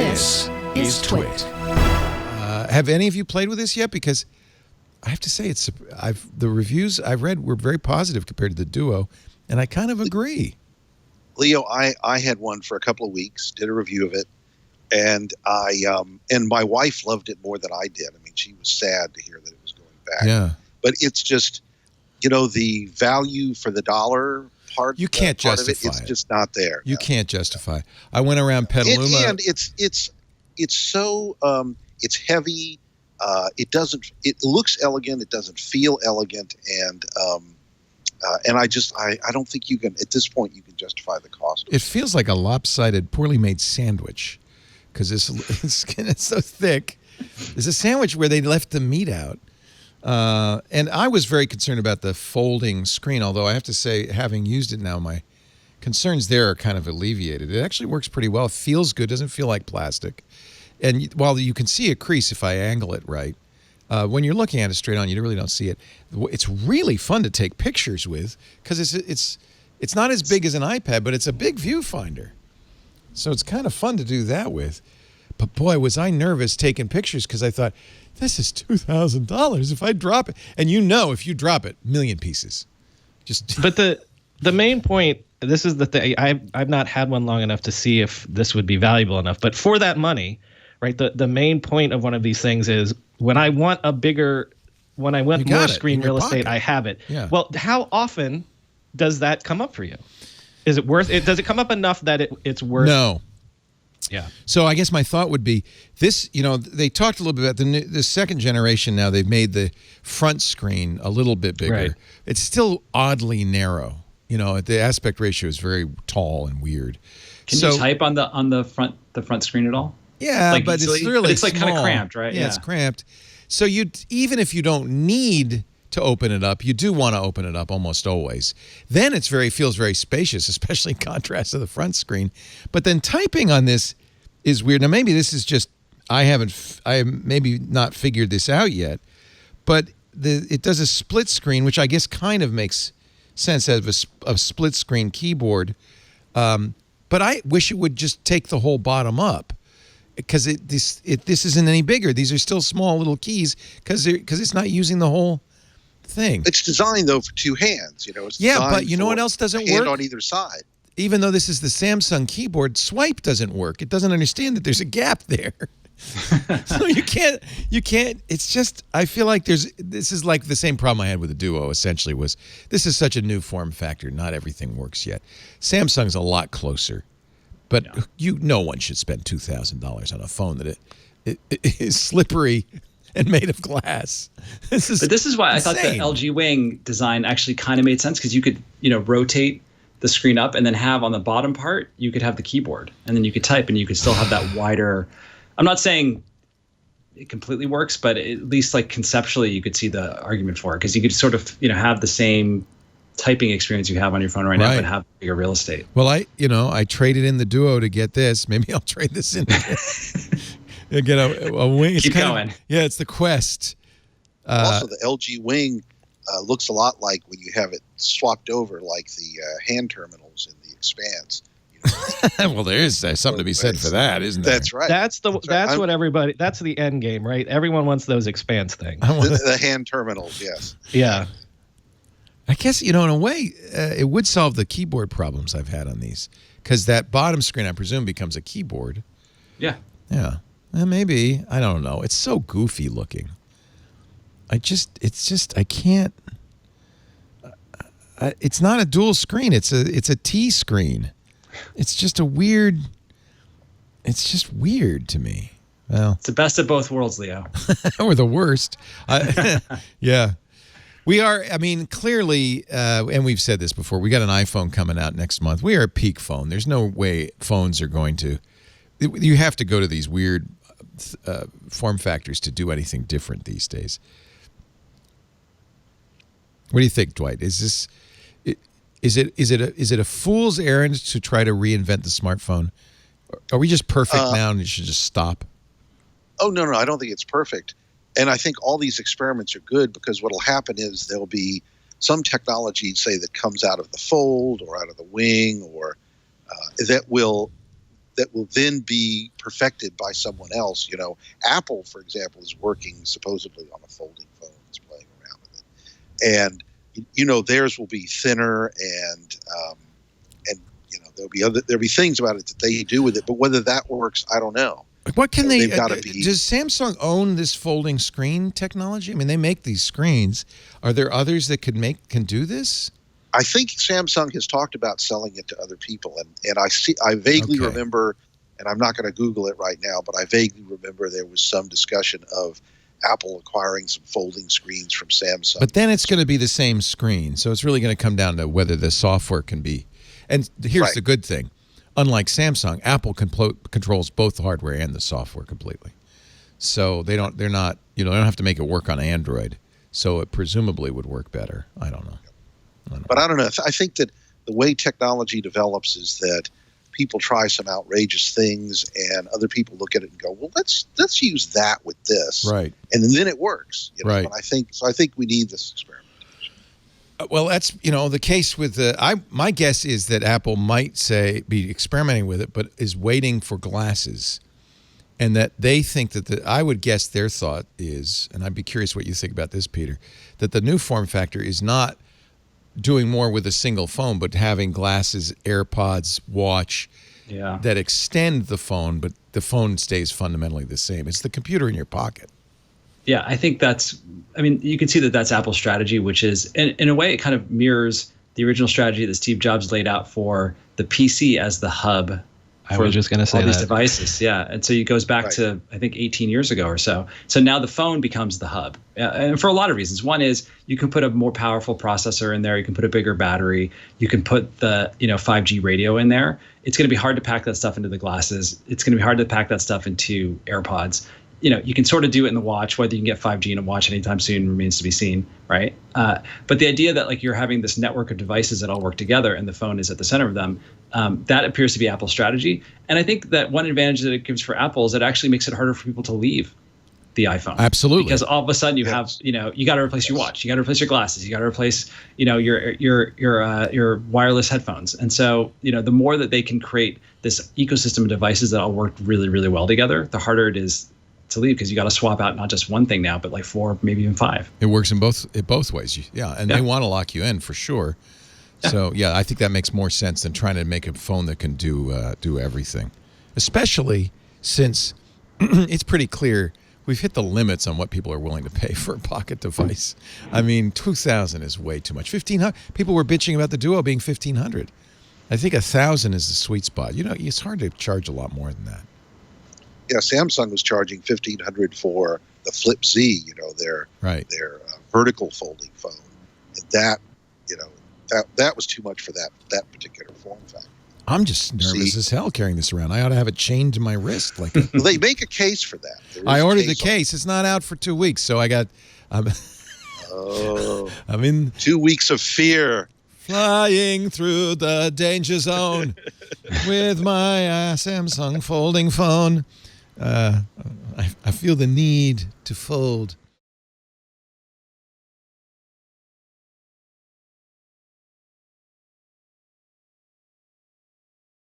This is TWiT. Have any of you played with this yet? Because I have to say, the reviews I've read were very positive compared to the Duo, and I kind of agree. Leo, I had one for a couple of weeks, did a review of it, and and my wife loved it more than I did. I mean, she was sad to hear that it was going back. Yeah. But it's just, the value for the dollar part. You can't part justify of it. It's just not there. You can't justify. I went around Petaluma, and it's so it's heavy. It looks elegant. It doesn't feel elegant, and I don't think you can at this point you can justify the cost. It feels like a lopsided, poorly made sandwich because its skin is so thick. There's a sandwich where they left the meat out. And I was very concerned about the folding screen, although I have to say, having used it now, my concerns there are kind of alleviated. It actually works pretty well. It feels good, doesn't feel like plastic. And while you can see a crease if I angle it right, when you're looking at it straight on, you really don't see it. It's really fun to take pictures with because it's not as big as an iPad, but it's a big viewfinder. So it's kind of fun to do that with. But boy, was I nervous taking pictures because I thought, this is $2,000 if I drop it. And if you drop it, million pieces. But the main point, this is the thing, I've not had one long enough to see if this would be valuable enough. But for that money, right, the main point of one of these things is when I want more screen real estate, I have it. Yeah. Well, how often does that come up for you? Is it worth it? Does it come up enough that it's worth? No. Yeah. So I guess my thought would be this, they talked a little bit about the second generation now. They've made the front screen a little bit bigger. Right. It's still oddly narrow. The aspect ratio is very tall and weird. Can you type on the front screen at all? Yeah, like but easily? it's really it's like kind of cramped, right? Yeah, it's cramped. So even if you don't need to open it up, you do want to open it up almost always. Then feels very spacious, especially in contrast to the front screen. But then typing on this is weird. Now maybe this is just I have maybe not figured this out yet, but it does a split screen, which I guess kind of makes sense as a split screen keyboard. But I wish it would just take the whole bottom up. Because this isn't any bigger. These are still small little keys because it's not using the whole thing. It's designed though for two hands. But you know what else doesn't work? On either side. Even though this is the Samsung keyboard, swipe doesn't work. It doesn't understand that there's a gap there. So you can't. It's just I feel like this is like the same problem I had with the Duo. Essentially, was this is such a new form factor. Not everything works yet. Samsung's a lot closer. But no one should spend $2,000 on a phone that it is slippery and made of glass. This is why insane. I thought the LG Wing design actually kind of made sense because you could rotate the screen up and then have on the bottom part you could have the keyboard and then you could type and you could still have that wider. I'm not saying it completely works, but at least like conceptually you could see the argument for it because you could sort of have the same typing experience you have on your phone right now, but have bigger real estate. Well, I traded in the Duo to get this. Maybe I'll trade this in and get a Wing. Keep going. It's the Quest. Also, the LG Wing looks a lot like when you have it swapped over, like the hand terminals in the Expanse. Well, there's something to be said for that, isn't there? That's right. That's what everybody. That's the end game, right? Everyone wants those Expanse things. The hand terminals, yes. Yeah. I guess, in a way, it would solve the keyboard problems I've had on these. Because that bottom screen, I presume, becomes a keyboard. Yeah. Yeah. Maybe. I don't know. It's so goofy looking. I can't. It's not a dual screen. It's a T screen. It's just weird to me. Well, it's the best of both worlds, Leo. Or the worst. Yeah. We are, clearly, and we've said this before, we got an iPhone coming out next month. We are at peak phone. There's no way phones are going to, you have to go to these weird form factors to do anything different these days. What do you think, Dwight? Is it a fool's errand to try to reinvent the smartphone? Are we just perfect now and it should just stop? Oh, no, I don't think it's perfect. And I think all these experiments are good because what will happen is there'll be some technology, say, that comes out of the Fold or out of the Wing or that will that will then be perfected by someone else. You know, Apple, for example, is working supposedly on a folding phone. It's playing around with it, and you know, theirs will be thinner and you know, there'll be things about it that they do with it, but whether that works, I don't know. What can So they? Does Samsung own this folding screen technology? I mean, they make these screens. Are there others that can do this? I think Samsung has talked about selling it to other people, and I vaguely remember, and I'm not going to Google it right now, but I vaguely remember there was some discussion of Apple acquiring some folding screens from Samsung. But then it's going to be the same screen, so it's really going to come down to whether the software can be. And here's the good thing: unlike Samsung, Apple controls both the hardware and the software completely. So they don't have to make it work on Android. So it presumably would work better. I don't know. But I don't know. I think that the way technology develops is that people try some outrageous things, and other people look at it and go, "Well, let's use that with this," right? And then it works, you know? Right. But I think we need this experiment. Well, that's the case with my guess is that Apple might be experimenting with it, but is waiting for glasses, and that they think that I would guess their thought is, and I'd be curious what you think about this, Peter, that the new form factor is not doing more with a single phone, but having glasses, AirPods, watch that extend the phone, but the phone stays fundamentally the same. It's the computer in your pocket. Yeah, I think you can see that that's Apple's strategy, which is, in a way, it kind of mirrors the original strategy that Steve Jobs laid out for the PC as the hub. I was just going to say all that. These devices, yeah. And so it goes back to, I think, 18 years ago or so. So now the phone becomes the hub. And for a lot of reasons. One is you can put a more powerful processor in there. You can put a bigger battery. You can put the 5G radio in there. It's going to be hard to pack that stuff into the glasses. It's going to be hard to pack that stuff into AirPods. You can sort of do it in the watch. Whether you can get 5G in a watch anytime soon remains to be seen, right? But the idea that you're having this network of devices that all work together and the phone is at the center of them, that appears to be Apple's strategy. And I think that one advantage that it gives for Apple is it actually makes it harder for people to leave the iPhone. Absolutely. Because all of a sudden you have, you got to replace your watch, you got to replace your glasses, you got to replace, your wireless headphones. And so, the more that they can create this ecosystem of devices that all work really, really well together, the harder it is to leave, because you got to swap out not just one thing now, but like 4, maybe even 5. It works in both ways. Yeah, and they want to lock you in for sure. Yeah. So I think that makes more sense than trying to make a phone that can do everything. Especially since it's pretty clear we've hit the limits on what people are willing to pay for a pocket device. I mean, $2,000 is way too much. $1,500. People were bitching about the Duo being $1,500. I think $1,000 is the sweet spot. It's hard to charge a lot more than that. Yeah, Samsung was charging $1,500 for the Flip Z, their vertical folding phone, and that was too much for that particular form factor. I'm just nervous as hell carrying this around. I ought to have it chained to my wrist. Well, they make a case for that. I ordered the case. It's not out for 2 weeks, so I got. I'm in 2 weeks of fear. Flying through the danger zone with my Samsung folding phone. I feel the need to fold.